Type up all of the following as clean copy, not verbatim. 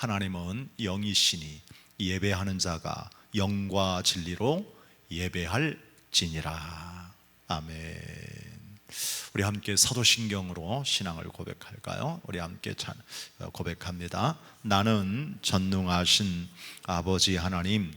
하나님은 영이시니 예배하는 자가 영과 진리로 예배할지니라. 아멘. 우리 함께 사도신경으로 신앙을 고백할까요? 우리 함께 고백합니다. 나는 전능하신 아버지 하나님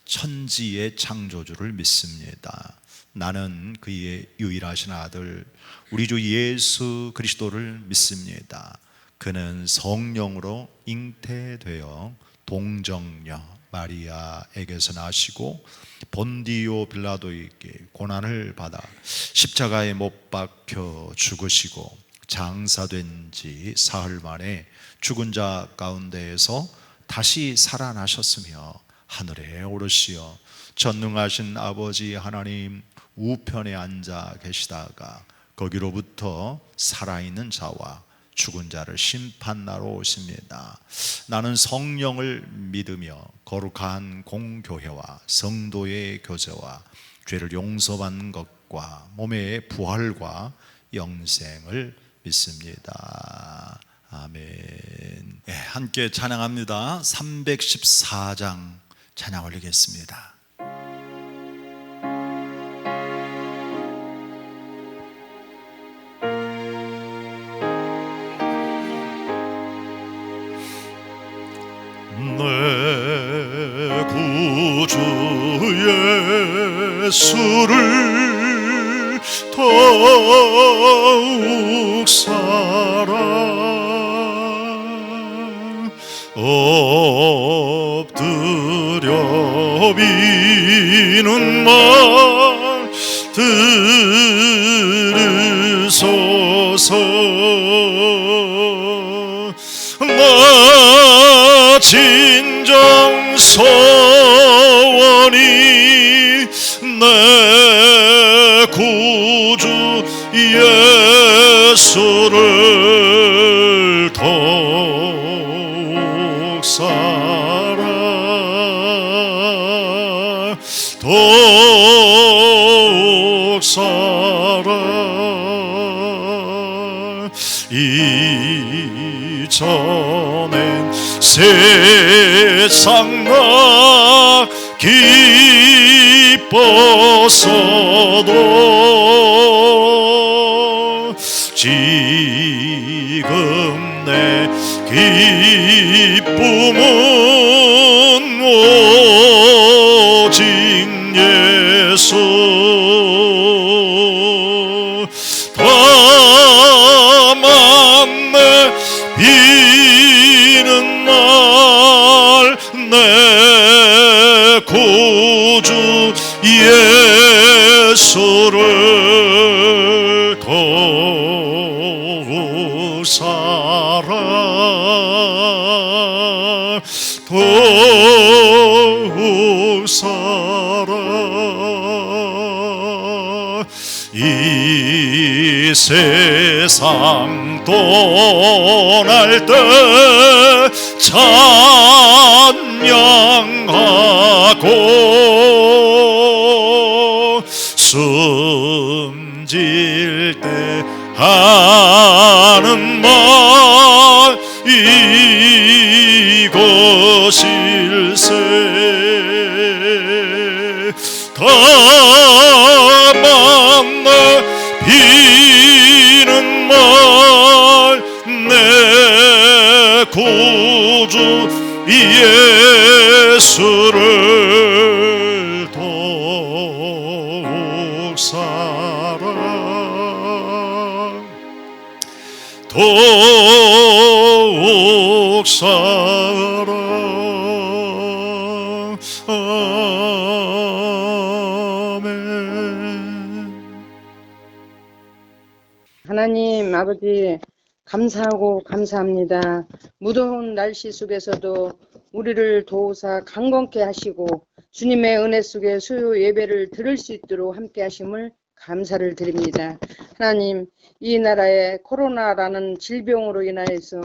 천지의 창조주를 믿습니다. 나는 그의 유일하신 아들 우리 주 예수 그리스도를 믿습니다. 그는 성령으로 잉태되어 동정녀 마리아에게서 나시고 본디오 빌라도에게 고난을 받아 십자가에 못 박혀 죽으시고 장사된 지 사흘 만에 죽은 자 가운데에서 다시 살아나셨으며 하늘에 오르시어 전능하신 아버지 하나님 우편에 앉아 계시다가 거기로부터 살아있는 자와 죽은 자를 심판하러 오십니다. 나는 성령을 믿으며 거룩한 공교회와 성도의 교제와 죄를 용서받는 것과 몸의 부활과 영생을 믿습니다. 아멘. 네, 함께 찬양합니다. 314장 찬양 올리겠습니다. 내 구주 예수를 더욱 사랑 엎드려 비는 말 들으소서. 나 진정 소원이 내 구주 예수를 더욱 사랑 더욱 사랑 이전엔 세상 나 기뻤어도 지금 내 기쁨은 오직 예수. 다만 내 비는 날 내 구주 예수를 더욱 사랑 더욱 사랑 이 세상 떠날 때 찬양하고 숨질 때 하는 말 이것일세. 다만 내 비는 말 내 구주 예수를 더욱 사랑 더욱 사랑. 하나님 아버지 감사하고 감사합니다. 무더운 날씨 속에서도 우리를 도우사 강건케 하시고 주님의 은혜 속에 수요 예배를 들을 수 있도록 함께 하심을 감사를 드립니다. 하나님, 이 나라에 코로나라는 질병으로 인하여서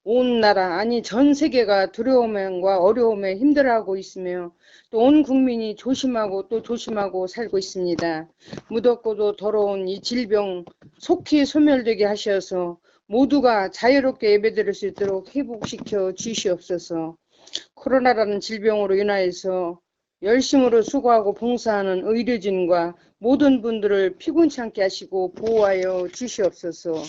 온 나라 아니 전 세계가 두려움과 어려움에 힘들어하고 있으며 또 온 국민이 조심하고 또 조심하고 살고 있습니다. 무덥고도 더러운 이 질병 속히 소멸되게 하셔서 모두가 자유롭게 예배드릴 수 있도록 회복시켜 주시옵소서. 코로나라는 질병으로 인하여서 열심으로 수고하고 봉사하는 의료진과 모든 분들을 피곤치 않게 하시고 보호하여 주시옵소서.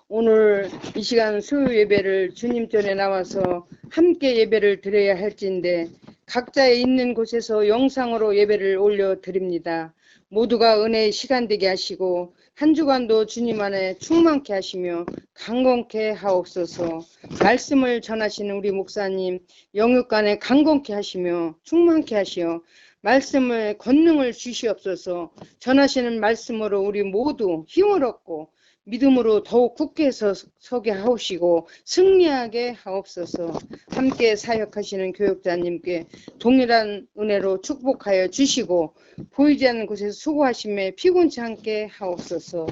오늘 이 시간 수요 예배를 주님 전에 나와서 함께 예배를 드려야 할지인데 각자의 있는 곳에서 영상으로 예배를 올려드립니다. 모두가 은혜의 시간 되게 하시고 한 주간도 주님 안에 충만케 하시며 강건케 하옵소서. 말씀을 전하시는 우리 목사님 영육간에 강건케 하시며 충만케 하시어 말씀의 권능을 주시옵소서. 전하시는 말씀으로 우리 모두 힘을 얻고 믿음으로 더욱 굳게 서게 하옵시고 승리하게 하옵소서. 함께 사역하시는 교육자님께 동일한 은혜로 축복하여 주시고 보이지 않는 곳에서 수고하심에 피곤치 않게 하옵소서.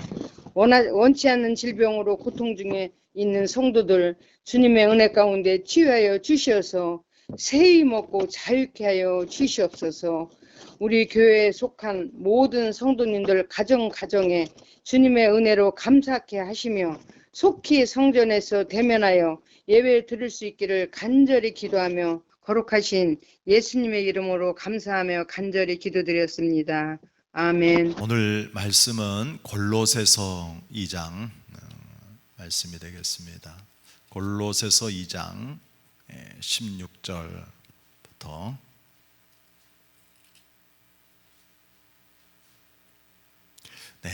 원치 않는 질병으로 고통 중에 있는 성도들 주님의 은혜 가운데 치유하여 주시어서 새히 먹고 자유케 하여 주시옵소서. 우리 교회에 속한 모든 성도님들 가정에 주님의 은혜로 감사케 하시며 속히 성전에서 대면하여 예배 드릴 수 있기를 간절히 기도하며 거룩하신 예수님의 이름으로 감사하며 간절히 기도드렸습니다. 아멘. 오늘 말씀은 골로새서 2장 말씀이 되겠습니다. 골로새서 2장 16절부터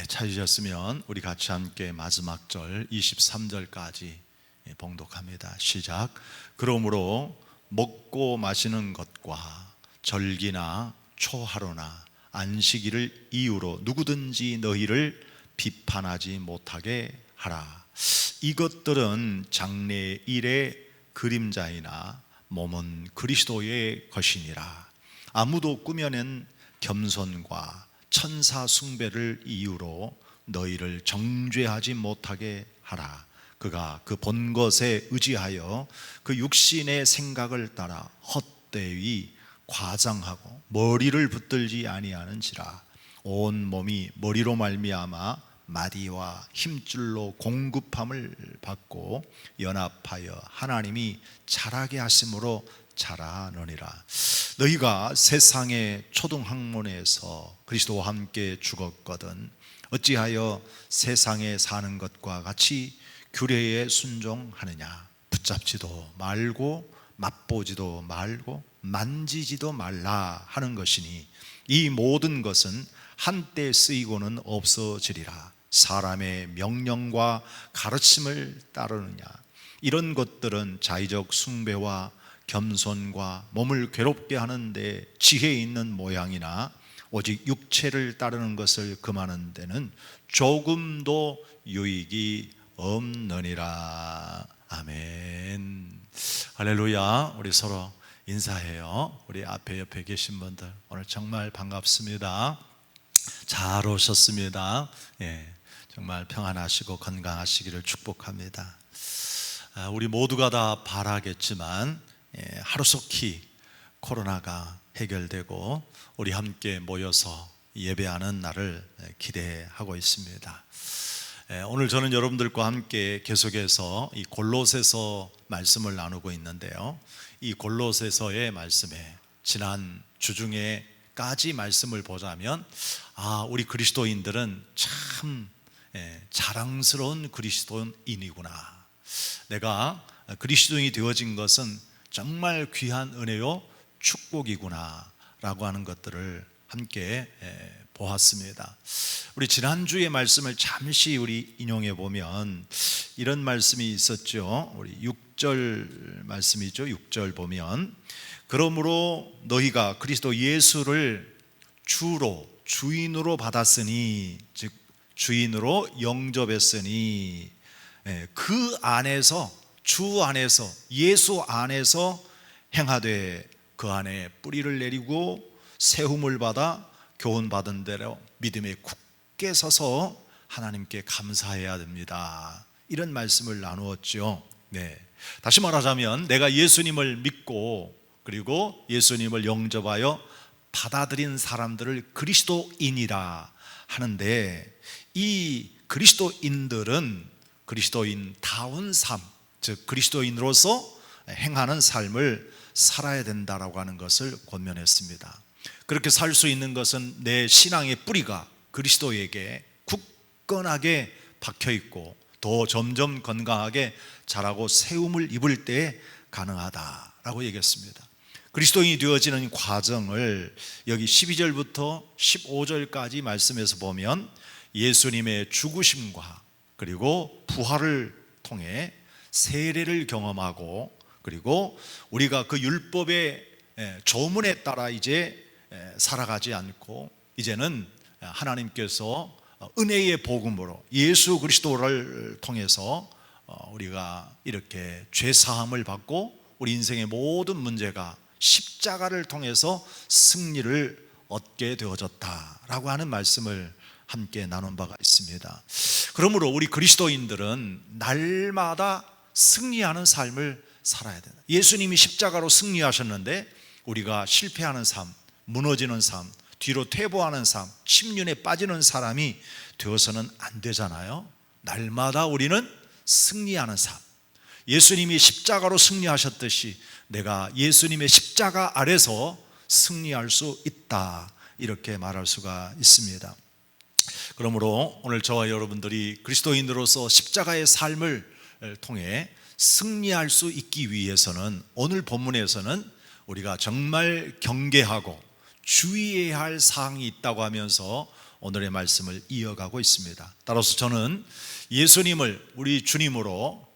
찾으셨으면 우리 같이 함께 마지막 절 23절까지 봉독합니다. 시작. 그러므로 먹고 마시는 것과 절기나 초하루나 안식일을 이유로 누구든지 너희를 비판하지 못하게 하라. 이것들은 장래일의 그림자이나 몸은 그리스도의 것이니라. 아무도 꾸며낸 겸손과 천사 숭배를 이유로 너희를 정죄하지 못하게 하라. 그가 그 본 것에 의지하여 그 육신의 생각을 따라 헛되이 과장하고 머리를 붙들지 아니하는지라. 온 몸이 머리로 말미암아 마디와 힘줄로 공급함을 받고 연합하여 하나님이 자라게 하심으로 자라느니라. 너희가 세상의 초등학문에서 그리스도와 함께 죽었거든 어찌하여 세상에 사는 것과 같이 규례에 순종하느냐. 붙잡지도 말고 맛보지도 말고 만지지도 말라 하는 것이니 이 모든 것은 한때 쓰이고는 없어지리라. 사람의 명령과 가르침을 따르느냐. 이런 것들은 자의적 숭배와 겸손과 몸을 괴롭게 하는데 지혜 있는 모양이나 오직 육체를 따르는 것을 금하는 데는 조금도 유익이 없느니라. 아멘. 할렐루야. 우리 서로 인사해요. 우리 앞에 옆에 계신 분들 오늘 정말 반갑습니다. 잘 오셨습니다. 정말 평안하시고 건강하시기를 축복합니다. 우리 모두가 다 바라겠지만 하루속히 코로나가 해결되고 우리 함께 모여서 예배하는 날을 기대하고 있습니다. 오늘 저는 여러분들과 함께 계속해서 이 골로새서 말씀을 나누고 있는데요. 이 골로새서의 말씀에 지난 주중에까지 말씀을 보자면 우리 그리스도인들은 참 자랑스러운 그리스도인이구나. 내가 그리스도인이 되어진 것은 정말 귀한 은혜요 축복이구나 라고 하는 것들을 함께 보았습니다. 우리 지난주의 말씀을 잠시 우리 인용해 보면 이런 말씀이 있었죠. 우리 6절 말씀이죠. 6절 보면 그러므로 너희가 그리스도 예수를 주로 주인으로 받았으니 즉 주인으로 영접했으니 그 안에서 주 안에서 예수 안에서 행하되 그 안에 뿌리를 내리고 세움을 받아 교훈받은 대로 믿음에 굳게 서서 하나님께 감사해야 됩니다. 이런 말씀을 나누었죠. 다시 말하자면 내가 예수님을 믿고 그리고 예수님을 영접하여 받아들인 사람들을 그리스도인이라 하는데 이 그리스도인들은 그리스도인다운 삶, 즉 그리스도인으로서 행하는 삶을 살아야 된다라고 하는 것을 권면했습니다. 그렇게 살 수 있는 것은 내 신앙의 뿌리가 그리스도에게 굳건하게 박혀 있고 더 점점 건강하게 자라고 세움을 입을 때에 가능하다라고 얘기했습니다. 그리스도인이 되어지는 과정을 여기 12절부터 15절까지 말씀에서 보면 예수님의 죽으심과 그리고 부활을 통해 세례를 경험하고 그리고 우리가 그 율법의 조문에 따라 이제 살아가지 않고 이제는 하나님께서 은혜의 복음으로 예수 그리스도를 통해서 우리가 이렇게 죄 사함을 받고 우리 인생의 모든 문제가 십자가를 통해서 승리를 얻게 되어졌다라고 하는 말씀을 함께 나눈 바가 있습니다. 그러므로 우리 그리스도인들은 날마다 승리하는 삶을 살아야 된다. 예수님이 십자가로 승리하셨는데 우리가 실패하는 삶, 무너지는 삶, 뒤로 퇴보하는 삶, 침륜에 빠지는 사람이 되어서는 안 되잖아요. 날마다 우리는 승리하는 삶, 예수님이 십자가로 승리하셨듯이 내가 예수님의 십자가 아래서 승리할 수 있다, 이렇게 말할 수가 있습니다. 그러므로 오늘 저와 여러분들이 그리스도인으로서 십자가의 삶을 통해 승리할 수 있기 위해서는 오늘 본문에서는 우리가 정말 경계하고 주의해야 할 사항이 있다고 하면서 오늘의 말씀을 이어가고 있습니다. 따라서 저는 예수님을 우리 주님으로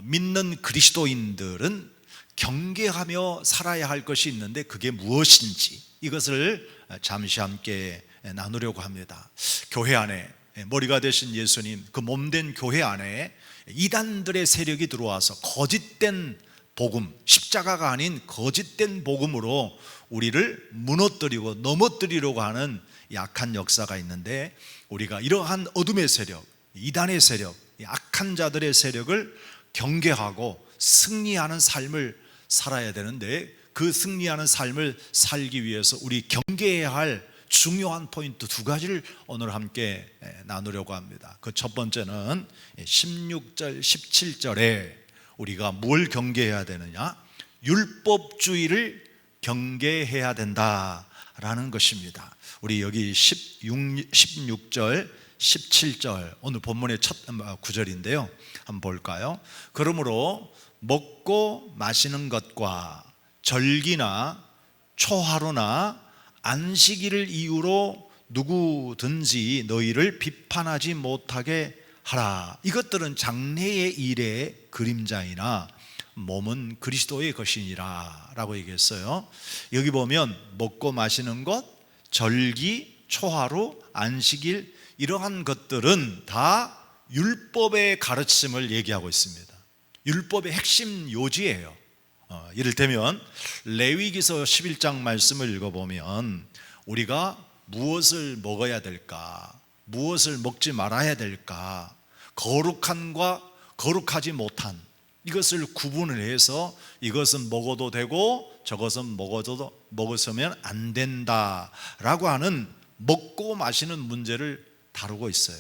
믿는 그리스도인들은 경계하며 살아야 할 것이 있는데 그게 무엇인지 이것을 잠시 함께 나누려고 합니다. 교회 안에 머리가 되신 예수님, 그 몸된 교회 안에 이단들의 세력이 들어와서 거짓된 복음, 십자가가 아닌 거짓된 복음으로 우리를 무너뜨리고 넘어뜨리려고 하는 약한 역사가 있는데 우리가 이러한 어둠의 세력, 이단의 세력, 악한 자들의 세력을 경계하고 승리하는 삶을 살아야 되는데 그 승리하는 삶을 살기 위해서 우리 경계해야 할 중요한 포인트 두 가지를 오늘 함께 나누려고 합니다. 그 첫 번째는 16절, 17절에 우리가 뭘 경계해야 되느냐? 율법주의를 경계해야 된다라는 것입니다. 우리 여기 16절, 17절 오늘 본문의 첫 구절인데요. 한번 볼까요? 그러므로 먹고 마시는 것과 절기나 초하루나 안식일을 이유로 누구든지 너희를 비판하지 못하게 하라. 이것들은 장래의 일의 그림자이나 몸은 그리스도의 것이니라 라고 얘기했어요. 여기 보면 먹고 마시는 것, 절기, 초하루, 안식일 이러한 것들은 다 율법의 가르침을 얘기하고 있습니다. 율법의 핵심 요지예요. 이를테면 레위기서 11장 말씀을 읽어보면 우리가 무엇을 먹어야 될까, 무엇을 먹지 말아야 될까, 거룩한과 거룩하지 못한 이것을 구분을 해서 이것은 먹어도 되고 저것은 먹었으면 안 된다라고 하는 먹고 마시는 문제를 다루고 있어요.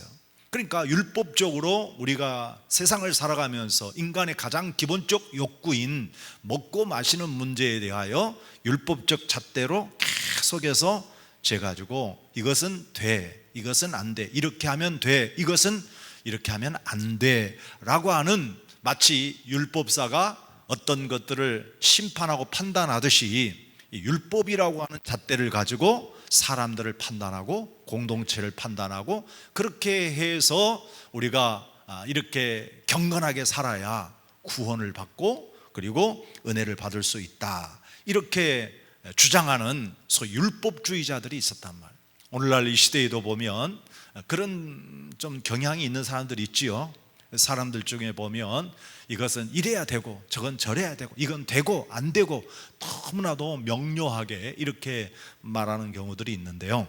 그러니까 율법적으로 우리가 세상을 살아가면서 인간의 가장 기본적 욕구인 먹고 마시는 문제에 대하여 율법적 잣대로 계속해서 재가지고 이것은 돼, 이것은 안 돼, 이렇게 하면 돼, 이것은 이렇게 하면 안 돼 라고 하는, 마치 율법사가 어떤 것들을 심판하고 판단하듯이 율법이라고 하는 잣대를 가지고 사람들을 판단하고 공동체를 판단하고 그렇게 해서 우리가 이렇게 경건하게 살아야 구원을 받고 그리고 은혜를 받을 수 있다, 이렇게 주장하는 소위 율법주의자들이 있었단 말이에요. 오늘날 이 시대에도 보면 그런 좀 경향이 있는 사람들이 있지요. 사람들 중에 보면 이것은 이래야 되고 저건 저래야 되고 이건 되고 안 되고 너무나도 명료하게 이렇게 말하는 경우들이 있는데요.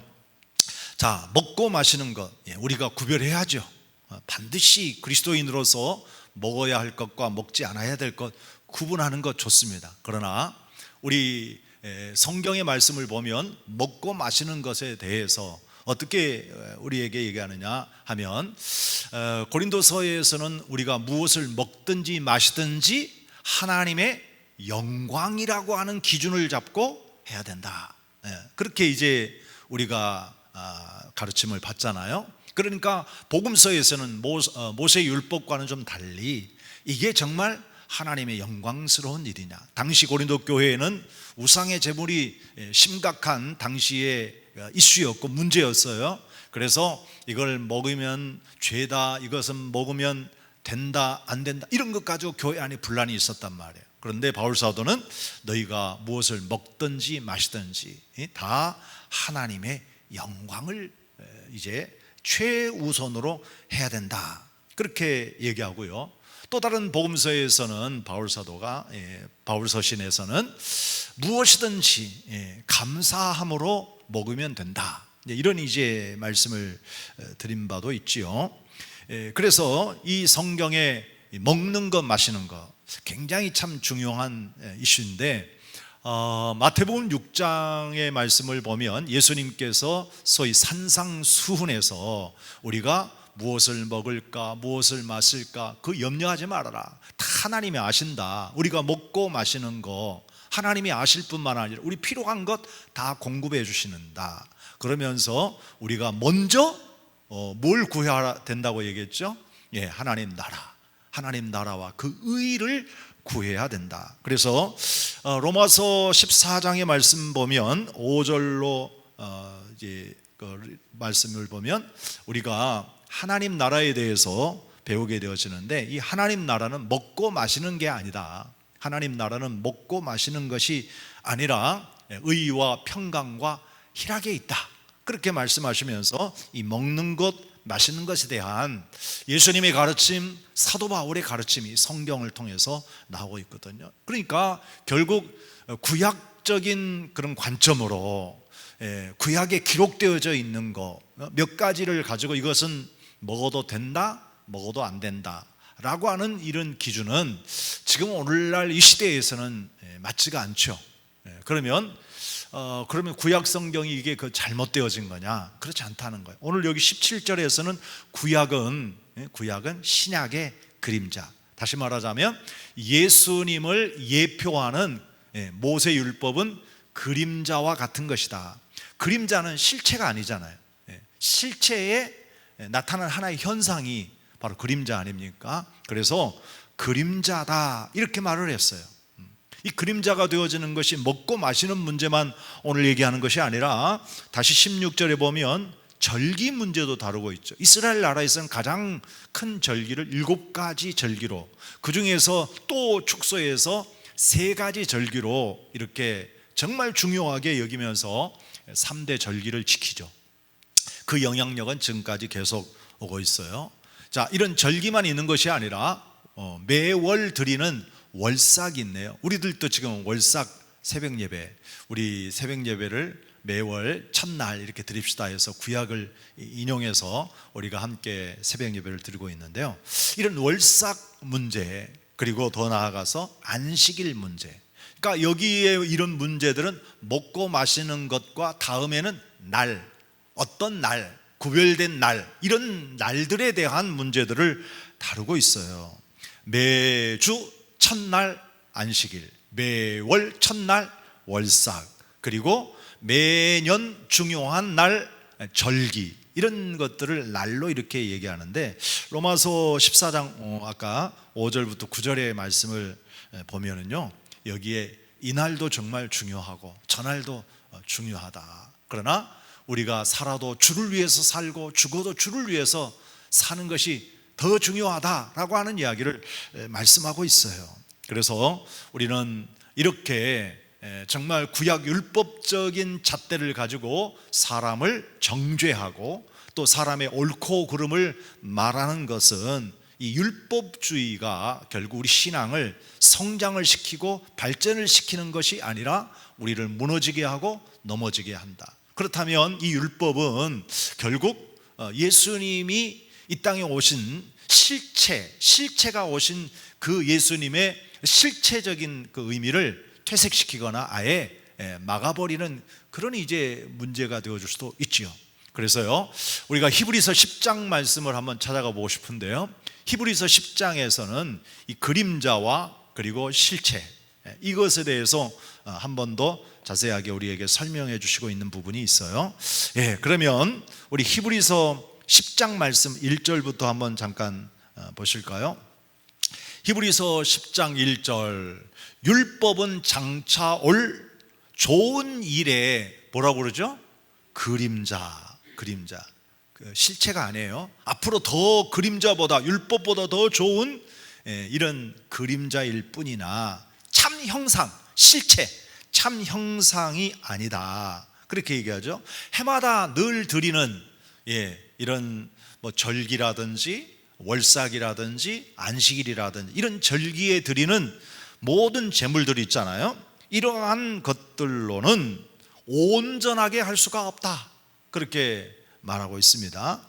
자, 먹고 마시는 것 우리가 구별해야죠. 반드시 그리스도인으로서 먹어야 할 것과 먹지 않아야 될 것 구분하는 것 좋습니다. 그러나 우리 성경의 말씀을 보면 먹고 마시는 것에 대해서 어떻게 우리에게 얘기하느냐 하면 고린도서에서는 우리가 무엇을 먹든지 마시든지 하나님의 영광이라고 하는 기준을 잡고 해야 된다. 그렇게 이제 우리가 가르침을 받잖아요. 그러니까 복음서에서는 모세 율법과는 좀 달리 이게 정말 하나님의 영광스러운 일이냐. 당시 고린도 교회에는 우상의 제물이 심각한 당시의 이슈였고 문제였어요. 그래서 이걸 먹으면 죄다, 이것은 먹으면 된다 안 된다, 이런 것 가지고 교회 안에 분란이 있었단 말이에요. 그런데 바울 사도는 너희가 무엇을 먹든지 마시든지 다 하나님의 영광을 이제 최우선으로 해야 된다, 그렇게 얘기하고요. 또 다른 복음서에서는 바울 사도가 바울 서신에서는 무엇이든지 감사함으로 먹으면 된다, 이런 이제 말씀을 드린 바도 있지요. 그래서 이 성경에 먹는 것 마시는 것 굉장히 참 중요한 이슈인데, 마태복음 6장의 말씀을 보면 예수님께서 소위 산상수훈에서 우리가 무엇을 먹을까 무엇을 마실까 그 염려하지 말아라, 다 하나님이 아신다, 우리가 먹고 마시는 거 하나님이 아실 뿐만 아니라 우리 필요한 것 다 공급해 주시는다. 그러면서 우리가 먼저 뭘 구해야 된다고 얘기했죠? 하나님 나라, 하나님 나라와 그 의를 구해야 된다. 그래서 로마서 14장의 말씀 보면 5절로 이제 그 말씀을 보면 우리가 하나님 나라에 대해서 배우게 되어지는데, 이 하나님 나라는 먹고 마시는 게 아니다. 하나님 나라는 먹고 마시는 것이 아니라 의와 평강과 희락에 있다, 그렇게 말씀하시면서 이 먹는 것 마시는 것에 대한 예수님의 가르침, 사도 바울의 가르침이 성경을 통해서 나오고 있거든요. 그러니까 결국 구약적인 그런 관점으로 구약에 기록되어져 있는 거 몇 가지를 가지고 이것은 먹어도 된다, 먹어도 안 된다 라고 하는 이런 기준은 지금 오늘날 이 시대에서는 맞지가 않죠. 그러면 구약 성경이 이게 잘못되어진 거냐? 그렇지 않다는 거예요. 오늘 여기 17절에서는 구약은 신약의 그림자, 다시 말하자면 예수님을 예표하는 모세 율법은 그림자와 같은 것이다. 그림자는 실체가 아니잖아요. 실체에 나타나는 하나의 현상이 바로 그림자 아닙니까? 그래서 그림자다 이렇게 말을 했어요. 이 그림자가 되어지는 것이 먹고 마시는 문제만 오늘 얘기하는 것이 아니라 다시 16절에 보면 절기 문제도 다루고 있죠. 이스라엘 나라에서는 가장 큰 절기를 7가지 절기로, 그 중에서 또 축소해서 3가지 절기로 이렇게 정말 중요하게 여기면서 3대 절기를 지키죠. 그 영향력은 지금까지 계속 오고 있어요. 자, 이런 절기만 있는 것이 아니라 매월 드리는 월삭이 있네요. 우리들도 지금 월삭 새벽 예배, 우리 새벽 예배를 매월 첫날 이렇게 드립시다 해서 구약을 인용해서 우리가 함께 새벽 예배를 드리고 있는데요. 이런 월삭 문제, 그리고 더 나아가서 안식일 문제, 그러니까 여기에 이런 문제들은 먹고 마시는 것과 다음에는 날, 어떤 날, 구별된 날, 이런 날들에 대한 문제들을 다루고 있어요. 매주 첫날 안식일, 매월 첫날 월삭, 그리고 매년 중요한 날 절기, 이런 것들을 날로 이렇게 얘기하는데, 로마서 14장 아까 5절부터 9절의 말씀을 보면은요, 여기에 이날도 정말 중요하고 저날도 중요하다. 그러나 우리가 살아도 주를 위해서 살고 죽어도 주를 위해서 사는 것이 더 중요하다라고 하는 이야기를 말씀하고 있어요. 그래서 우리는 이렇게 정말 구약 율법적인 잣대를 가지고 사람을 정죄하고 또 사람의 옳고 그름을 말하는 것은 이 율법주의가 결국 우리 신앙을 성장을 시키고 발전을 시키는 것이 아니라 우리를 무너지게 하고 넘어지게 한다. 그렇다면 이 율법은 결국 예수님이 이 땅에 오신 실체가 오신 그 예수님의 실체적인 그 의미를 퇴색시키거나 아예 막아버리는 그런 이제 문제가 되어줄 수도 있지요. 그래서요, 우리가 히브리서 10장 말씀을 한번 찾아가 보고 싶은데요, 히브리서 10장에서는 이 그림자와 그리고 실체, 이것에 대해서 한 번 더 자세하게 우리에게 설명해 주시고 있는 부분이 있어요. 그러면 우리 히브리서 10장 말씀 1절부터 한번 잠깐 보실까요? 히브리서 10장 1절, 율법은 장차 올 좋은 일에 뭐라고 그러죠? 그림자. 실체가 아니에요. 앞으로 더 그림자보다, 율법보다 더 좋은 이런 그림자일 뿐이나 참 형상, 실체, 참 형상이 아니다, 그렇게 얘기하죠. 해마다 늘 드리는 이런 뭐 절기라든지 월삭이라든지 안식일이라든지 이런 절기에 드리는 모든 제물들이 있잖아요. 이러한 것들로는 온전하게 할 수가 없다, 그렇게 말하고 있습니다.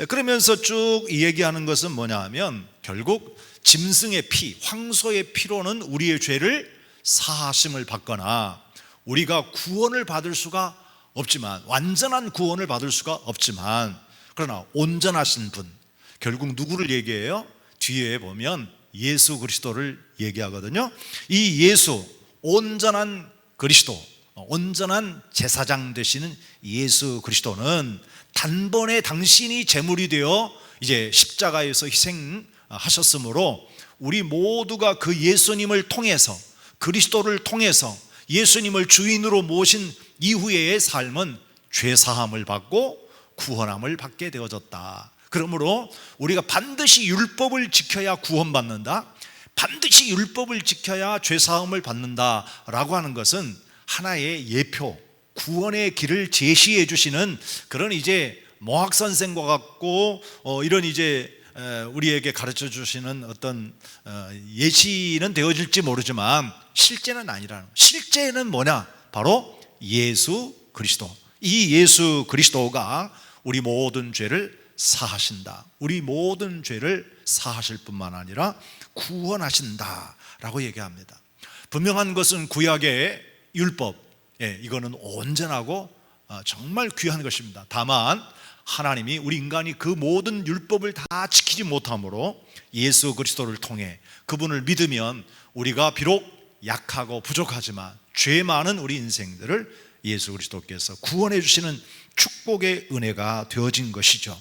그러면서 쭉 얘기하는 것은 뭐냐 하면, 결국 짐승의 피, 황소의 피로는 우리의 죄를 사하심을 받거나 우리가 구원을 받을 수가 없지만, 완전한 구원을 받을 수가 없지만, 그러나 온전하신 분, 결국 누구를 얘기해요? 뒤에 보면 예수 그리스도를 얘기하거든요. 이 예수, 온전한 그리스도, 온전한 제사장 되시는 예수 그리스도는 단번에 당신이 제물이 되어 이제 십자가에서 희생하셨으므로 우리 모두가 그 예수님을 통해서, 그리스도를 통해서 예수님을 주인으로 모신 이후의 삶은 죄사함을 받고 구원함을 받게 되어졌다. 그러므로 우리가 반드시 율법을 지켜야 구원받는다, 반드시 율법을 지켜야 죄사함을 받는다라고 하는 것은 하나의 예표, 구원의 길을 제시해 주시는 그런 이제 모학 선생과 같고 이런 이제 우리에게 가르쳐 주시는 어떤 예시는 되어질지 모르지만 실제는 아니라는, 실제는 뭐냐? 바로 예수 그리스도. 이 예수 그리스도가 우리 모든 죄를 사하신다, 우리 모든 죄를 사하실 뿐만 아니라 구원하신다라고 얘기합니다. 분명한 것은 구약의 율법, 이거는 온전하고 정말 귀한 것입니다. 다만 하나님이 우리 인간이 그 모든 율법을 다 지키지 못하므로 예수 그리스도를 통해 그분을 믿으면 우리가 비록 약하고 부족하지만 죄 많은 우리 인생들을 예수 그리스도께서 구원해 주시는 축복의 은혜가 되어진 것이죠.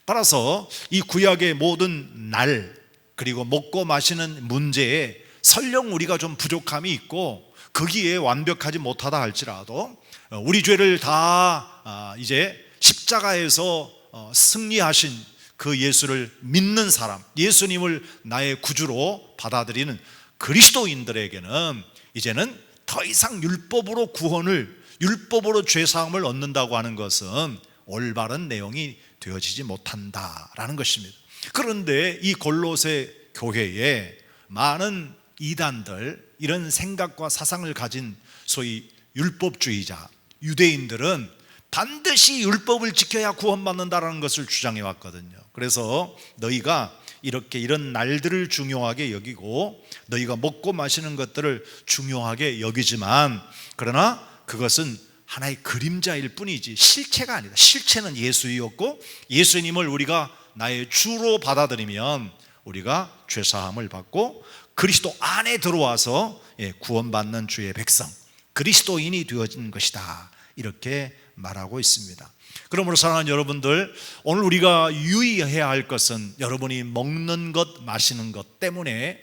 따라서 이 구약의 모든 날, 그리고 먹고 마시는 문제에 설령 우리가 좀 부족함이 있고 거기에 완벽하지 못하다 할지라도 우리 죄를 다 이제 십자가에서 승리하신 그 예수를 믿는 사람, 예수님을 나의 구주로 받아들이는 그리스도인들에게는 이제는 더 이상 율법으로 구원을, 율법으로 죄사함을 얻는다고 하는 것은 올바른 내용이 되어지지 못한다라는 것입니다. 그런데 이 골로새 교회에 많은 이단들, 이런 생각과 사상을 가진 소위 율법주의자, 유대인들은 반드시 율법을 지켜야 구원받는다라는 것을 주장해 왔거든요. 그래서 너희가 이렇게 이런 날들을 중요하게 여기고 너희가 먹고 마시는 것들을 중요하게 여기지만, 그러나 그것은 하나의 그림자일 뿐이지 실체가 아니다. 실체는 예수이었고 예수님을 우리가 나의 주로 받아들이면 우리가 죄사함을 받고 그리스도 안에 들어와서 구원받는 주의 백성, 그리스도인이 되어진 것이다, 이렇게 말하고 있습니다. 그러므로 사랑하는 여러분들, 오늘 우리가 유의해야 할 것은 여러분이 먹는 것, 마시는 것 때문에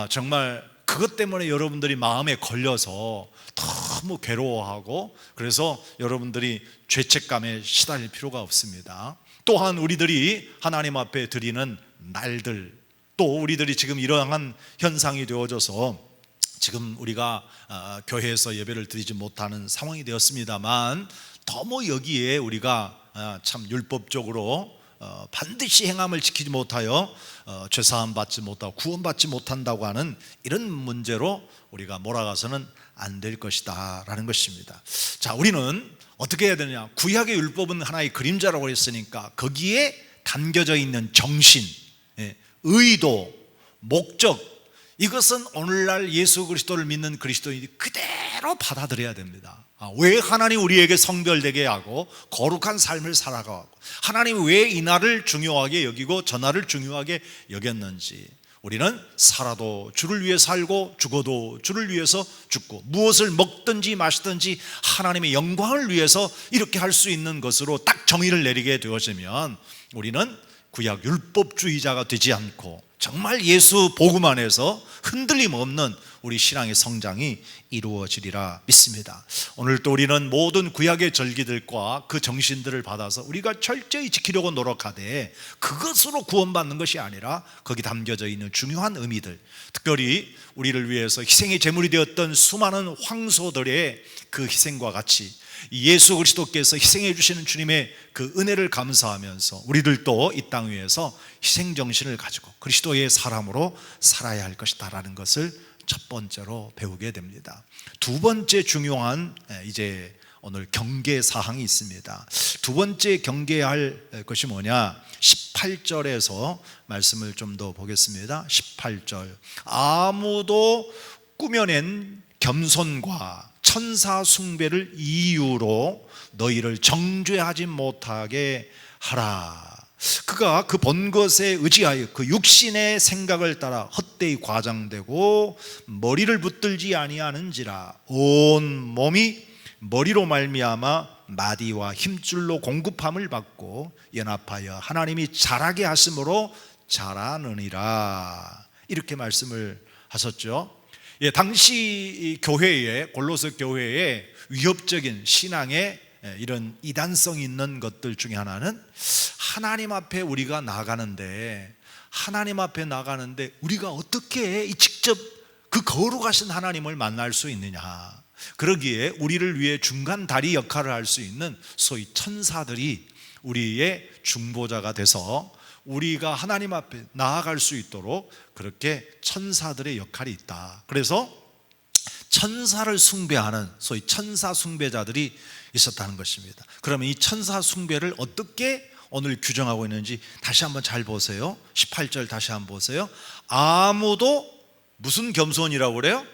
정말 그것 때문에 여러분들이 마음에 걸려서 너무 괴로워하고 그래서 여러분들이 죄책감에 시달릴 필요가 없습니다. 또한 우리들이 하나님 앞에 드리는 날들, 또 우리들이 지금 이러한 현상이 되어져서 지금 우리가 교회에서 예배를 드리지 못하는 상황이 되었습니다만, 너무 여기에 우리가 참 율법적으로 반드시 행함을 지키지 못하여 죄사함 받지 못하고 구원받지 못한다고 하는 이런 문제로 우리가 몰아가서는 안 될 것이다 라는 것입니다. 자, 우리는 어떻게 해야 되느냐? 구약의 율법은 하나의 그림자라고 했으니까 거기에 담겨져 있는 정신, 의도, 목적, 이것은 오늘날 예수 그리스도를 믿는 그리스도인이 그대로 받아들여야 됩니다. 왜 하나님 우리에게 성별되게 하고 거룩한 삶을 살아가고 하나님 왜 이 날을 중요하게 여기고 저 날을 중요하게 여겼는지, 우리는 살아도 주를 위해 살고 죽어도 주를 위해서 죽고 무엇을 먹든지 마시든지 하나님의 영광을 위해서 이렇게 할 수 있는 것으로 딱 정의를 내리게 되어지면 우리는 구약 율법주의자가 되지 않고 정말 예수 복음 안에서 흔들림 없는 우리 신앙의 성장이 이루어지리라 믿습니다. 오늘 또 우리는 모든 구약의 절기들과 그 정신들을 받아서 우리가 철저히 지키려고 노력하되 그것으로 구원받는 것이 아니라 거기 담겨져 있는 중요한 의미들, 특별히 우리를 위해서 희생의 제물이 되었던 수많은 황소들의 그 희생과 같이 예수 그리스도께서 희생해 주시는 주님의 그 은혜를 감사하면서 우리들도 이 땅 위에서 희생 정신을 가지고 그리스도의 사람으로 살아야 할 것이다라는 것을 첫 번째로 배우게 됩니다. 두 번째 중요한 이제 오늘 경계 사항이 있습니다. 두 번째 경계할 것이 뭐냐? 18절에서 말씀을 좀 더 보겠습니다. 18절, 아무도 꾸며낸 겸손과 천사 숭배를 이유로 너희를 정죄하지 못하게 하라. 그가 그 본 것에 의지하여 그 육신의 생각을 따라 헛되이 과장되고 머리를 붙들지 아니하는지라. 온 몸이 머리로 말미암아 마디와 힘줄로 공급함을 받고 연합하여 하나님이 자라게 하심으로 자라느니라. 이렇게 말씀을 하셨죠. 당시 교회에, 골로새 교회에 위협적인 신앙의 이런 이단성 있는 것들 중에 하나는 하나님 앞에 우리가 나가는데 우리가 어떻게 직접 그 거룩하신 하나님을 만날 수 있느냐. 그러기에 우리를 위해 중간 다리 역할을 할 수 있는 소위 천사들이 우리의 중보자가 돼서 우리가 하나님 앞에 나아갈 수 있도록 그렇게 천사들의 역할이 있다. 그래서 천사를 숭배하는 소위 천사 숭배자들이 있었다는 것입니다. 그러면 이 천사 숭배를 어떻게 오늘 규정하고 있는지 다시 한번 잘 보세요. 18절 다시 한번 보세요. 아무도 무슨 겸손이라고 그래요?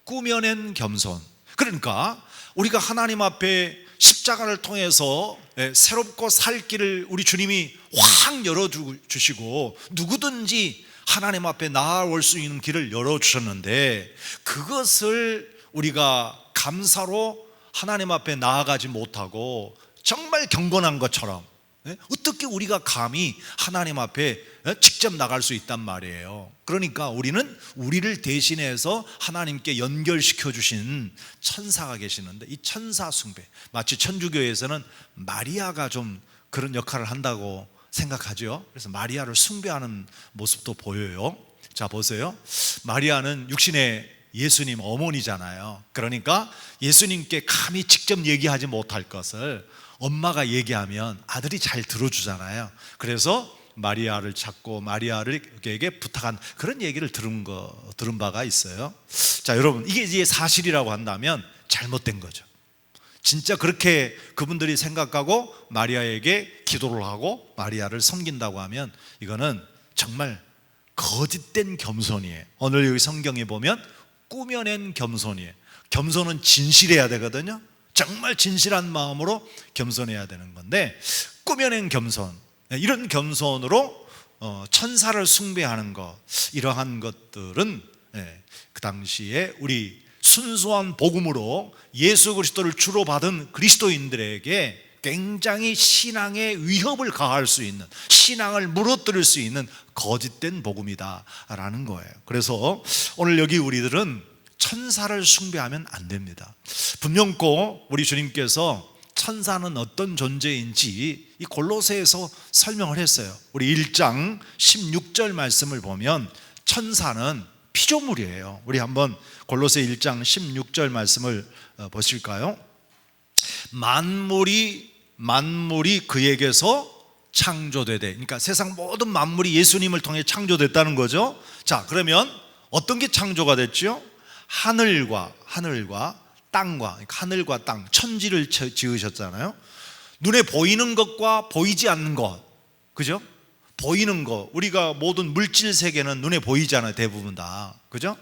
꾸며낸 겸손. 그러니까 우리가 하나님 앞에 십자가를 통해서 새롭고 살 길을 우리 주님이 확 열어주시고 누구든지 하나님 앞에 나아올 수 있는 길을 열어주셨는데 그것을 우리가 감사로 하나님 앞에 나아가지 못하고 정말 경건한 것처럼 어떻게 우리가 감히 하나님 앞에 직접 나갈 수 있단 말이에요. 그러니까 우리는 우리를 대신해서 하나님께 연결시켜 주신 천사가 계시는데 이 천사 숭배, 마치 천주교에서는 마리아가 좀 그런 역할을 한다고 생각하죠. 그래서 마리아를 숭배하는 모습도 보여요. 자 보세요. 마리아는 육신의 예수님 어머니잖아요. 그러니까 예수님께 감히 직접 얘기하지 못할 것을 엄마가 얘기하면 아들이 잘 들어주잖아요. 그래서 마리아를 찾고 마리아에게 부탁한 그런 얘기를 들은 바가 있어요. 자 여러분, 이게 이제 사실이라고 한다면 잘못된 거죠. 진짜 그렇게 그분들이 생각하고 마리아에게 기도를 하고 마리아를 섬긴다고 하면 이거는 정말 거짓된 겸손이에요. 오늘 여기 성경에 보면 꾸며낸 겸손이에요. 겸손은 진실해야 되거든요. 정말 진실한 마음으로 겸손해야 되는 건데 꾸며낸 겸손, 이런 겸손으로 천사를 숭배하는 것, 이러한 것들은 그 당시에 우리 순수한 복음으로 예수 그리스도를 주로 받은 그리스도인들에게 굉장히 신앙의 위협을 가할 수 있는, 신앙을 무너뜨릴 수 있는 거짓된 복음이다라는 거예요. 그래서 오늘 여기 우리들은 천사를 숭배하면 안 됩니다. 분명코 우리 주님께서 천사는 어떤 존재인지 이 골로새에서 설명을 했어요. 우리 1장 16절 말씀을 보면 천사는 피조물이에요. 우리 한번 골로새 1장 16절 말씀을 보실까요? 만물이 그에게서 창조되되, 그러니까 세상 모든 만물이 예수님을 통해 창조됐다는 거죠. 자, 그러면 어떤 게 창조가 됐죠? 하늘과 땅과, 그러니까 하늘과 땅, 천지를 지으셨잖아요. 눈에 보이는 것과 보이지 않는 것, 그죠? 보이는 것, 우리가 모든 물질 세계는 눈에 보이잖아요, 대부분 다, 그죠?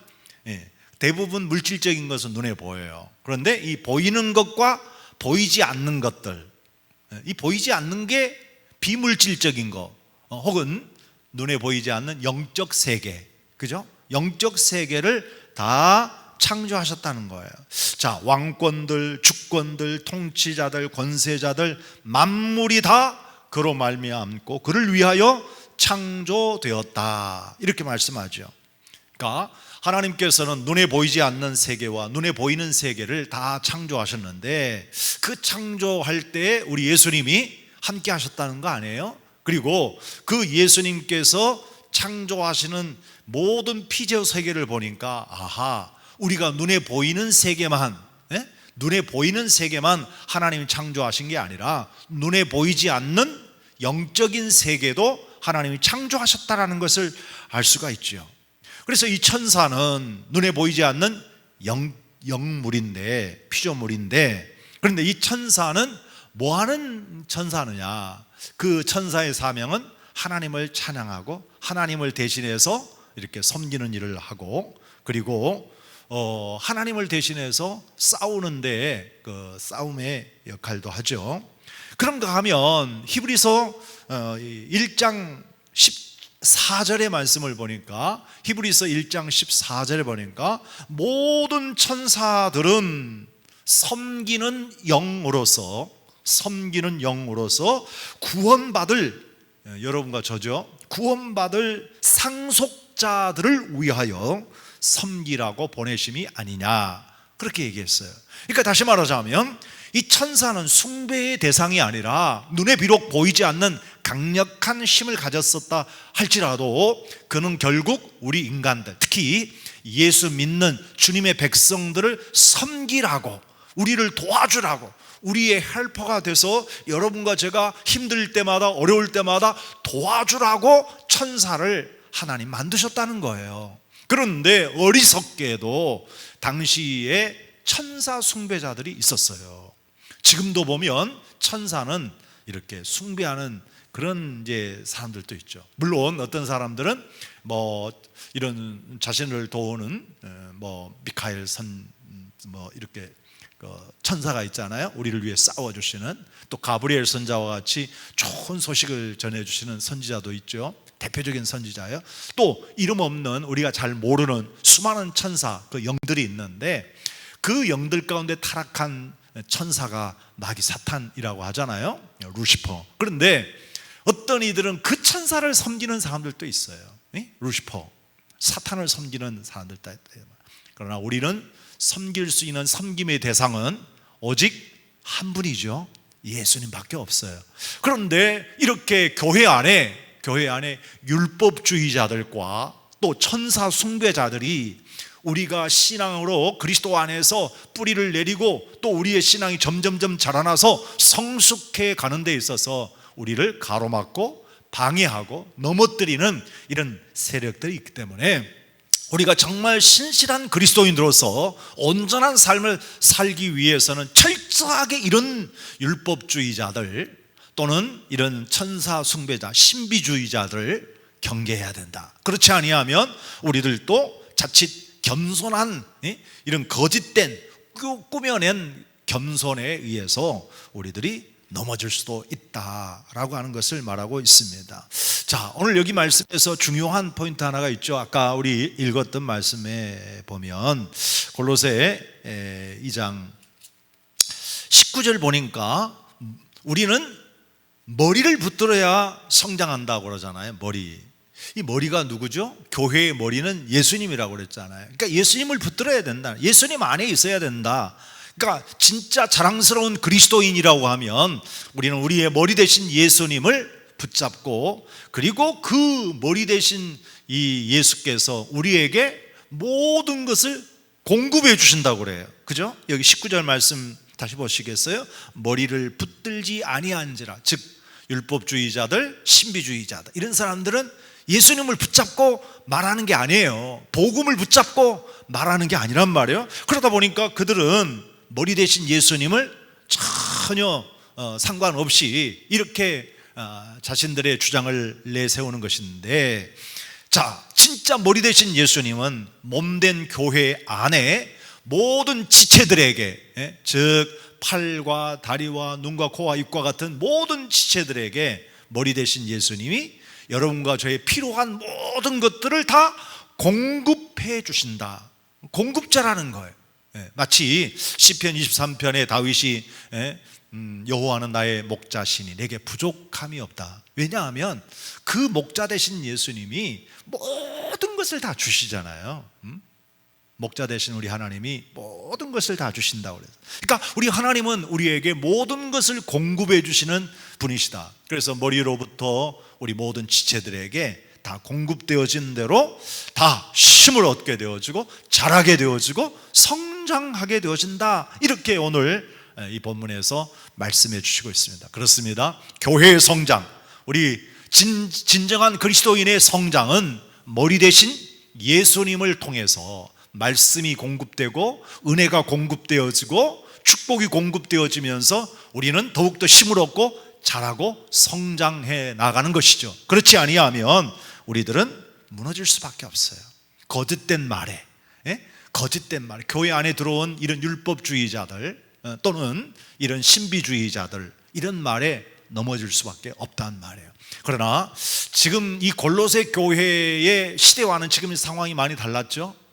예. 대부분 물질적인 것은 눈에 보여요. 그런데 이 보이는 것과 보이지 않는 것들, 이 보이지 않는 게 비물질적인 거, 혹은 눈에 보이지 않는 영적 세계, 그죠? 영적 세계를 다 창조하셨다는 거예요. 자, 왕권들, 주권들, 통치자들, 권세자들, 만물이 다 그로 말미암고 그를 위하여 창조되었다, 이렇게 말씀하죠. 그러니까 하나님께서는 눈에 보이지 않는 세계와 눈에 보이는 세계를 다 창조하셨는데, 그 창조할 때 우리 예수님이 함께 하셨다는 거 아니에요? 그리고 그 예수님께서 창조하시는 모든 피조 세계를 보니까, 아하, 우리가 눈에 보이는 세계만, 눈에 보이는 세계만 하나님이 창조하신 게 아니라 눈에 보이지 않는 영적인 세계도 하나님이 창조하셨다라는 것을 알 수가 있죠. 그래서 이 천사는 눈에 보이지 않는 영물인데, 피조물인데, 그런데 이 천사는 뭐 하는 천사느냐? 그 천사의 사명은 하나님을 찬양하고 하나님을 대신해서 이렇게 섬기는 일을 하고, 그리고 하나님을 대신해서 싸우는데 그 싸움의 역할도 하죠. 그런가 하면 히브리서 1장 14절의 말씀을 보니까, 히브리서 1장 14절에 보니까 모든 천사들은 섬기는 영으로서 구원받을, 여러분과 저죠, 구원받을 상속자들을 위하여 섬기라고 보내심이 아니냐, 그렇게 얘기했어요. 그러니까 다시 말하자면 이 천사는 숭배의 대상이 아니라 눈에 비록 보이지 않는 강력한 힘을 가졌었다 할지라도 그는 결국 우리 인간들, 특히 예수 믿는 주님의 백성들을 섬기라고, 우리를 도와주라고, 우리의 헬퍼가 돼서 여러분과 제가 힘들 때마다, 어려울 때마다 도와주라고 천사를 하나님 만드셨다는 거예요. 그런데 어리석게도 당시에 천사 숭배자들이 있었어요. 지금도 보면 천사는 이렇게 숭배하는 그런 이제 사람들도 있죠. 물론 어떤 사람들은 뭐 이런 자신을 도우는 미카엘 이렇게 천사가 있잖아요. 우리를 위해 싸워주시는, 또 가브리엘 선자와 같이 좋은 소식을 전해주시는 선지자도 있죠. 대표적인 선지자예요. 또 이름 없는, 우리가 잘 모르는 수많은 천사, 그 영들이 있는데, 그 영들 가운데 타락한 천사가 마귀 사탄이라고 하잖아요. 루시퍼. 그런데 어떤 이들은 그 천사를 섬기는 사람들도 있어요. 루시퍼, 사탄을 섬기는 사람들도 있어요. 그러나 우리는 섬길 수 있는 섬김의 대상은 오직 한 분이죠. 예수님밖에 없어요. 그런데 이렇게 교회 안에 율법주의자들과 또 천사 숭배자들이 우리가 신앙으로 그리스도 안에서 뿌리를 내리고 또 우리의 신앙이 점점점 자라나서 성숙해 가는 데 있어서 우리를 가로막고 방해하고 넘어뜨리는 이런 세력들이 있기 때문에 우리가 정말 신실한 그리스도인으로서 온전한 삶을 살기 위해서는 철저하게 이런 율법주의자들 또는 이런 천사 숭배자, 신비주의자들을 경계해야 된다. 그렇지 아니하면 우리들도 자칫 겸손한 이런 거짓된 꾸며낸 겸손에 의해서 우리들이 넘어질 수도 있다라고 하는 것을 말하고 있습니다. 자, 오늘 여기 말씀에서 중요한 포인트 하나가 있죠. 아까 우리 읽었던 말씀에 보면 골로새 2장 19절 보니까 우리는 머리를 붙들어야 성장한다고 그러잖아요. 이 머리가 누구죠? 교회의 머리는 예수님이라고 그랬잖아요. 그러니까 예수님을 붙들어야 된다. 예수님 안에 있어야 된다. 그러니까 진짜 자랑스러운 그리스도인이라고 하면 우리는 우리의 머리 대신 예수님을 붙잡고, 그리고 그 머리 대신 이 예수께서 우리에게 모든 것을 공급해 주신다고 그래요. 그죠? 여기 19절 말씀 다시 보시겠어요? 머리를 붙들지 아니한지라, 즉 율법주의자들, 신비주의자들, 이런 사람들은 예수님을 붙잡고 말하는 게 아니에요. 복음을 붙잡고 말하는 게 아니란 말이에요. 그러다 보니까 그들은 머리 대신 예수님을 전혀 상관없이 이렇게 자신들의 주장을 내세우는 것인데, 자, 진짜 머리 되신 예수님은 몸된 교회 안에 모든 지체들에게, 즉 팔과 다리와 눈과 코와 입과 같은 모든 지체들에게 머리 되신 예수님이 여러분과 저의 필요한 모든 것들을 다 공급해 주신다. 공급자라는 거예요. 마치 시편 23편에 다윗이 여호와는 나의 목자시니 내게 부족함이 없다. 왜냐하면 그 목자 되신 예수님이 모든 것을 다 주시잖아요. 목자 되신 우리 하나님이 모든 것을 다 주신다고 그래서, 그러니까 우리 하나님은 우리에게 모든 것을 공급해 주시는 분이시다. 그래서 머리로부터 우리 모든 지체들에게 다 공급되어진 대로 다 힘을 얻게 되어지고 자라게 되어지고 성장하게 되어진다. 이렇게 오늘 이 본문에서 말씀해 주시고 있습니다. 그렇습니다. 교회의 성장, 우리 진정한 그리스도인의 성장은 머리 대신 예수님을 통해서 말씀이 공급되고 은혜가 공급되어지고 축복이 공급되어지면서 우리는 더욱더 힘을 얻고 자라고 성장해 나가는 것이죠. 그렇지 아니하면 우리들은 무너질 수밖에 없어요. 거짓된 말에, 교회 안에 들어온 이런 율법주의자들 또는 이런 신비주의자들, 이런 말에 넘어질 수밖에 없다는 말이에요. 그러나 지금 이 골로새 교회의 시대와는 지금 상황이 많이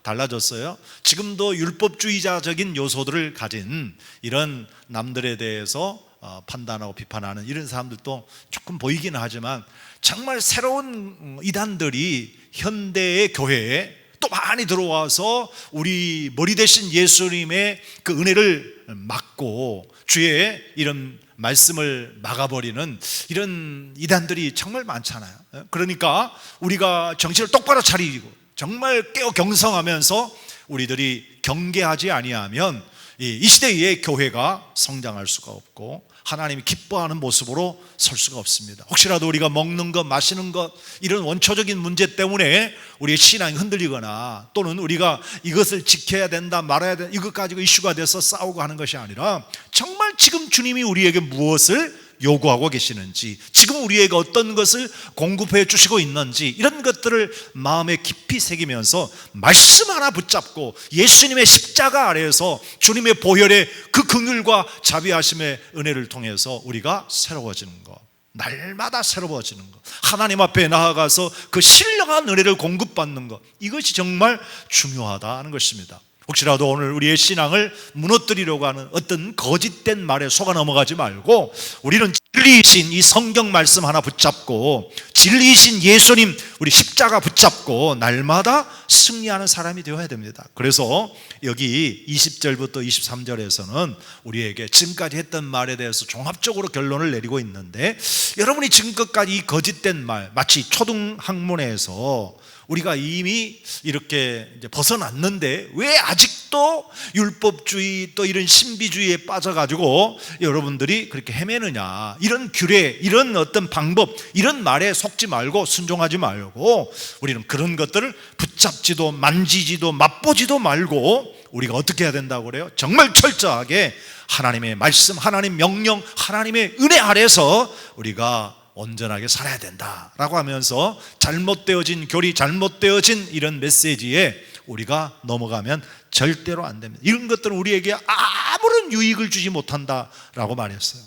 달라졌어요. 지금도 율법주의자적인 요소들을 가진 이런 남들에 대해서 판단하고 비판하는 이런 사람들도 조금 보이기는 하지만, 정말 새로운 이단들이 현대의 교회에 또 많이 들어와서 우리 머리 대신 예수님의 그 은혜를 막고 주의 이런 말씀을 막아버리는 이런 이단들이 정말 많잖아요. 그러니까 우리가 정신을 똑바로 차리고 정말 깨어 경성하면서 우리들이 경계하지 아니하면 이 시대의 교회가 성장할 수가 없고 하나님이 기뻐하는 모습으로 설 수가 없습니다. 혹시라도 우리가 먹는 것, 마시는 것, 이런 원초적인 문제 때문에 우리의 신앙이 흔들리거나 또는 우리가 이것을 지켜야 된다, 말아야 된다, 이것 가지고 이슈가 돼서 싸우고 하는 것이 아니라 정말 지금 주님이 우리에게 무엇을 요구하고 계시는지, 지금 우리에게 어떤 것을 공급해 주시고 있는지, 이런 것들을 마음에 깊이 새기면서 말씀 하나 붙잡고 예수님의 십자가 아래에서 주님의 보혈의 그 긍휼과 자비하심의 은혜를 통해서 우리가 새로워지는 것, 날마다 새로워지는 것, 하나님 앞에 나아가서 그 신령한 은혜를 공급받는 것, 이것이 정말 중요하다는 것입니다. 혹시라도 오늘 우리의 신앙을 무너뜨리려고 하는 어떤 거짓된 말에 속아 넘어가지 말고 우리는 진리이신 이 성경 말씀 하나 붙잡고 진리이신 예수님 우리 십자가 붙잡고 날마다 승리하는 사람이 되어야 됩니다. 그래서 여기 20절부터 23절에서는 우리에게 지금까지 했던 말에 대해서 종합적으로 결론을 내리고 있는데, 여러분이 지금까지 이 거짓된 말, 마치 초등학문에서 우리가 이미 이렇게 이제 벗어났는데 왜 아직도 율법주의 또 이런 신비주의에 빠져가지고 여러분들이 그렇게 헤매느냐, 이런 규례, 이런 어떤 방법, 이런 말에 속지 말고 순종하지 말고 우리는 그런 것들을 붙잡지도 만지지도 맛보지도 말고 우리가 어떻게 해야 된다고 그래요? 정말 철저하게 하나님의 말씀, 하나님 명령, 하나님의 은혜 아래서 우리가 온전하게 살아야 된다라고 하면서 잘못되어진 교리, 잘못되어진 이런 메시지에 우리가 넘어가면 절대로 안 됩니다. 이런 것들은 우리에게 아무런 유익을 주지 못한다라고 말했어요.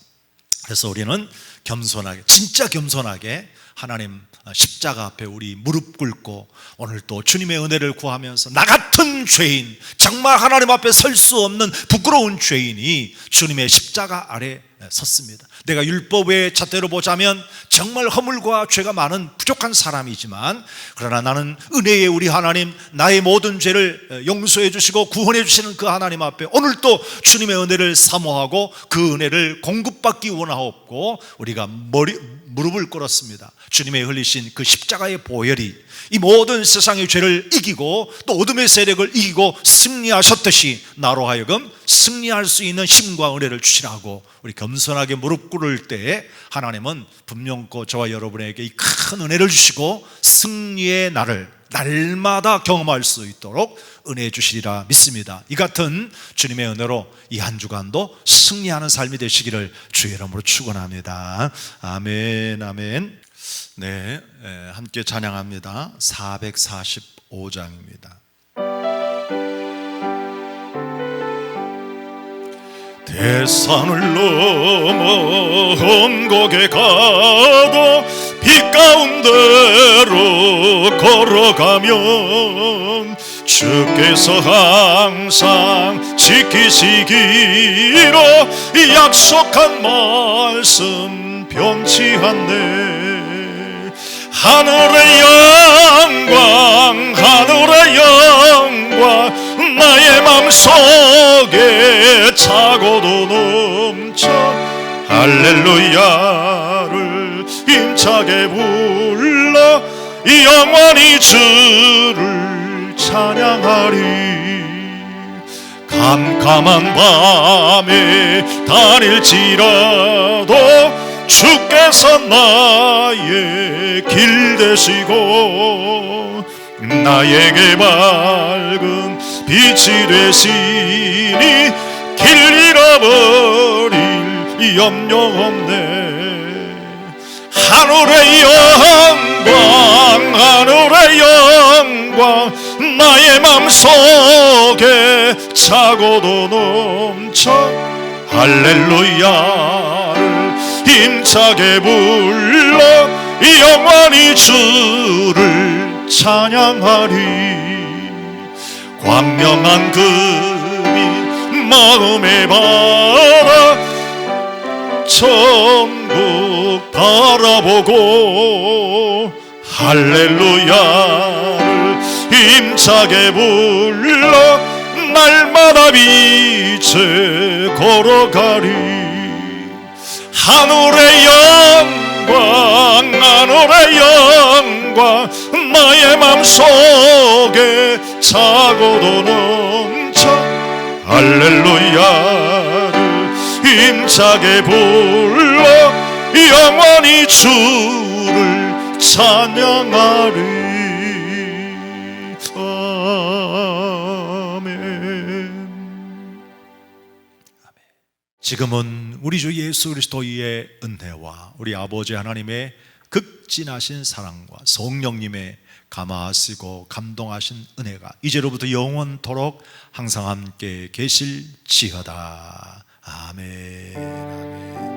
그래서 우리는 겸손하게, 진짜 겸손하게 하나님 십자가 앞에 우리 무릎 꿇고 오늘 또 주님의 은혜를 구하면서 나 같은 죄인, 정말 하나님 앞에 설 수 없는 부끄러운 죄인이 주님의 십자가 아래 섰습니다. 내가 율법의 잣대로 보자면 정말 허물과 죄가 많은 부족한 사람이지만, 그러나 나는 은혜의 우리 하나님, 나의 모든 죄를 용서해 주시고 구원해 주시는 그 하나님 앞에 오늘 또 주님의 은혜를 사모하고 그 은혜를 공급받기 원하옵고 우리가 무릎을 꿇었습니다. 주님의 흘리신 그 십자가의 보혈이 이 모든 세상의 죄를 이기고 또 어둠의 세력을 이기고 승리하셨듯이 나로 하여금 승리할 수 있는 힘과 은혜를 주시라고 우리 겸손하게 무릎 꿇을 때 하나님은 분명코 저와 여러분에게 이 큰 은혜를 주시고 승리의 날을 날마다 경험할 수 있도록 은혜 주시리라 믿습니다. 이 같은 주님의 은혜로 이 한 주간도 승리하는 삶이 되시기를 주의 이름으로 축원합니다. 아멘, 아멘. 네, 함께 찬양합니다. 445장입니다. 대산을 넘어 언곡에 가도 빛 가운데로 걸어가면 주께서 항상 지키시기로 약속한 말씀 변치 않네. 하늘의 영광 하늘의 영광 나의 맘속에 차고도 넘쳐 할렐루야를 힘차게 불러 영원히 주를 찬양하리. 캄캄한 밤에 다닐지라도 주께서 나의 길 되시고 나에게 밝은 빛이 되시니 길 잃어버릴 염려 없네. 하늘의 영광 하늘의 영광 나의 맘속에 차고도 넘쳐 할렐루야를 힘차게 불러 영원히 주를 찬양하리. 광명한 금이 마음에 받아 천국 바라보고 할렐루야를 힘차게 불러 날마다 빛에 걸어가리. 하늘의 영광 하늘의 영광 나의 맘속에 차고도 넘쳐 할렐루야를 힘차게 불러 영원히 주를 찬양하리. 아멘. 지금은 우리 주 예수 그리스도의 은혜와 우리 아버지 하나님의 극진하신 사랑과 성령님의 감화하시고 감동하신 은혜가 이제로부터 영원토록 항상 함께 계실지어다. 아멘. 아멘.